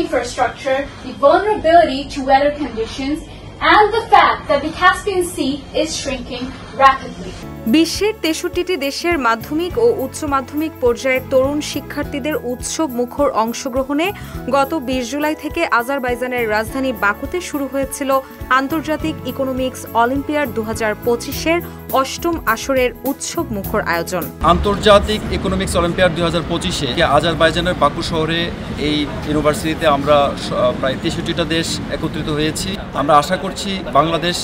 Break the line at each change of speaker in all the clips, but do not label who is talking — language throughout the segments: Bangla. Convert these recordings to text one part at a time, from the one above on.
infrastructure, the vulnerability to weather conditions, and the fact that the Caspian Sea is shrinking rapidly.
বিশ্বের ৬৩টি দেশের মাধ্যমিক ও উচ্চ মাধ্যমিক পর্যায়ের তরুণ শিক্ষার্থীদের উৎসব মুখর অংশগ্রহণে গত ২০ জুলাই থেকে আজারবাইজানের রাজধানী বাকুতে শুরু হয়েছিল আন্তর্জাতিক ইকোনমিক্স অলিম্পিয়াড ২০২৫-এর অষ্টম আসরের উৎসব মুখর আয়োজন।
আন্তর্জাতিক ইকোনমিক্স অলিম্পিয়াড ২০২৫-এ আজারবাইজানের বাকু শহরে এই ইউনিভার্সিটিতে আমরা প্রায় ৬৩টা দেশ একত্রিত হয়েছি। আমরা আশা করছি বাংলাদেশ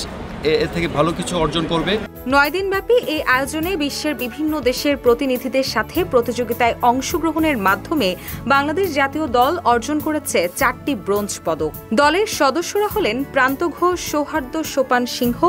এর থেকে ভালো কিছু অর্জন করবে।
৯ দিনব্যাপী এই আয়োজনে বিশ্বের বিভিন্ন দেশের প্রতিনিধিদের সাথে প্রতিযোগিতায় অংশগ্রহণের মাধ্যমে বাংলাদেশ জাতীয় দল অর্জন করেছে ৪টি ব্রোঞ্জ পদক। দলের সদস্যরা হলেন প্রান্ত ঘোষ, সৌহার্দ্য সোপান সিংহ,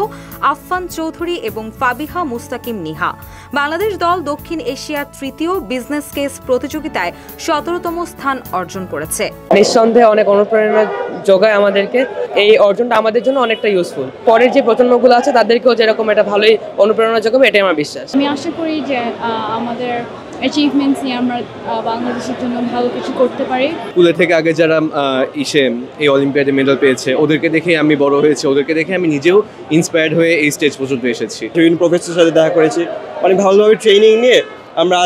আফফান চৌধুরী এবং ফাবিহা মুস্তাকিম নিহা। বাংলাদেশ দল দক্ষিণ এশিয়ার তৃতীয় বিজনেস কেস প্রতিযোগিতায় ১৭তম স্থান অর্জন করেছে।
নিঃসন্দেহে অনেক অনুপ্রেরণা যোগায় আমাদেরকে। এই অর্জনটা আমাদের জন্য অনেকটা ইউজফুল। পরের যে প্রজন্মগুলো আছে তাদেরকেও যেরকম এটা ভালোই অনুপ্রেরণা যোগাবে, এটাই আমার বিশ্বাস।
আমি আশা করি যে আমাদের অ্যাচিভমেন্টস নিয়ে আমরা বাংলাদেশের জন্য ভালো কিছু করতে পারি।
স্কুলে থেকে আগে যারা এই অলিম্পিয়াডে মেডেল পেয়েছে ওদেরকে দেখে আমি বড় হয়েছি, ওদেরকে দেখে আমি নিজেও ইন্সপায়ার্ড হয়ে এই স্টেজ পর্যন্ত এসেছি।
বিভিন্ন প্রফেসরের সাথে দেখা করেছি, অনেক ভালোভাবে ট্রেনিং নিয়ে আমরা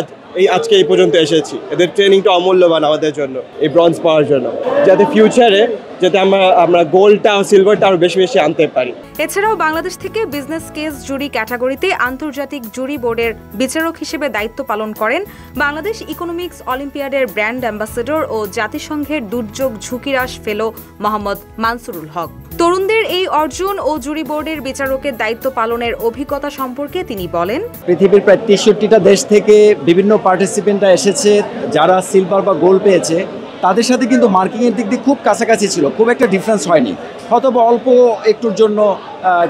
আজকে এই পর্যন্ত এসেছি। এদের ট্রেনিংটা অমূল্যবান আমাদের জন্য, এই ব্রঞ্জ পাওয়ার জন্য, যাতে ফিউচারে যাতে আমরা গোল্ডটা ও সিলভারটা আরো বেশি বেশি আনতে পারি।
এছাড়াও বাংলাদেশ থেকে বিজনেস কেস জুরি ক্যাটাগরিতে আন্তর্জাতিক জুরি বোর্ডের বিচারক হিসেবে দায়িত্ব পালন করেন বাংলাদেশ ইকোনমিক্স অলিম্পিয়াডের ব্র্যান্ড অ্যাম্বাসেডর ও জাতিসংঘের দুর্যোগ ঝুঁকিহ্রাস ফেলো মোহাম্মদ মানসুরুল হক। তরুণদের এই অর্জন ও জুরি বোর্ডের বিচারকের দায়িত্ব পালনের অভিজ্ঞতা সম্পর্কে তিনি বলেন,
পৃথিবীর প্রায় ৬৩টা দেশ থেকে বিভিন্ন পার্টিসিপেন্টরা এসেছে, যারা সিলভার বা গোল্ড পেয়েছে তাদের সাথে কিন্তু মার্কিংয়ের দিক দিয়ে খুব কাছাকাছি ছিল, খুব একটা ডিফারেন্স হয়নি। হয়তো অল্প একটুর জন্য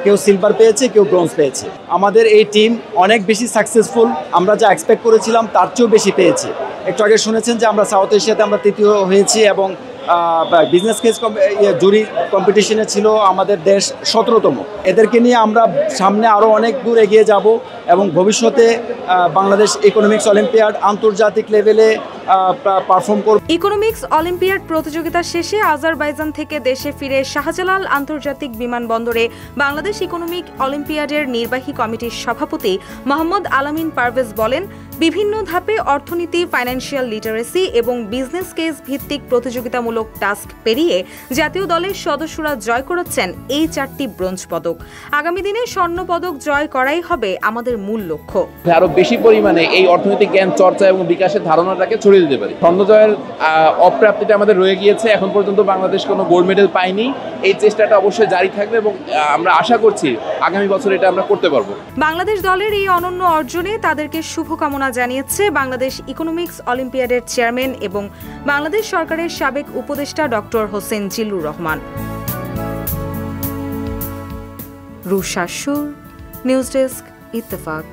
কেউ সিলভার পেয়েছে, কেউ ব্রোঞ্জ পেয়েছে। আমাদের এই টিম অনেক বেশি সাকসেসফুল, আমরা যা এক্সপেক্ট করেছিলাম তার চেয়েও বেশি পেয়েছে। একটু আগে শুনেছেন যে আমরা সাউথ এশিয়াতে আমরা তৃতীয় হয়েছি এবং বিজনেস কেস জুরি কম্পিটিশনে ছিল আমাদের দেশ ১৭তম। এদেরকে নিয়ে আমরা সামনে আরও অনেক দূর এগিয়ে যাব এবং ভবিষ্যতে বাংলাদেশ ইকোনমিক্স অলিম্পিয়াড আন্তর্জাতিক লেভেলে পারফর্ম করবে।
ইকোনমিক্স অলিম্পিয়াড প্রতিযোগিতা শেষে আজারবাইজান থেকে দেশে ফিরে শাহজালাল আন্তর্জাতিক বিমানবন্দরে বাংলাদেশ ইকোনমিক অলিম্পিয়াডের নির্বাহী কমিটির সভাপতি মোহাম্মদ আলামিন পারভেজ বলেন, বিভিন্ন ধাপে অর্থনীতি, ফাইন্যান্সিয়াল লিটারেসি এবং বিজনেস কেস ভিত্তিক প্রতিযোগিতামূলক টাস্ক পেরিয়ে জাতীয় দলের সদস্যরা জয় করেছেন এই ৪টি ব্রোঞ্জ পদক। আগামী দিনে স্বর্ণ পদক জয় করাই হবে আমাদের মূল লক্ষ্য।
আরো বেশি পরিমাণে এই অর্থনৈতিক জ্ঞান চর্চা এবং বিকাশের ধারণাটাকে ছড়িয়ে দিতে পারি। স্বর্ণ জয়ের অপ্রাপ্তিটা আমাদের রয়ে গিয়েছে, এখন পর্যন্ত বাংলাদেশ কোনো গোল্ড মেডেল পায়নি। এই চেষ্টাটা অবশ্যই জারি থাকবে এবং আমরা আশা করছি আগামী বছর এটা আমরা করতে পারবো।
বাংলাদেশ দলের এই অনন্য অর্জনে তাদেরকে শুভকামনা জানিয়েছে বাংলাদেশ ইকোনমিক্স অলিম্পিয়াডের চেয়ারম্যান এবং বাংলাদেশ সরকারের সাবেক উপদেষ্টা ডক্টর হোসেন জিল্লুর রহমান। রুশা সুর, নিউজ ডেস্ক, ইত্তেফাক।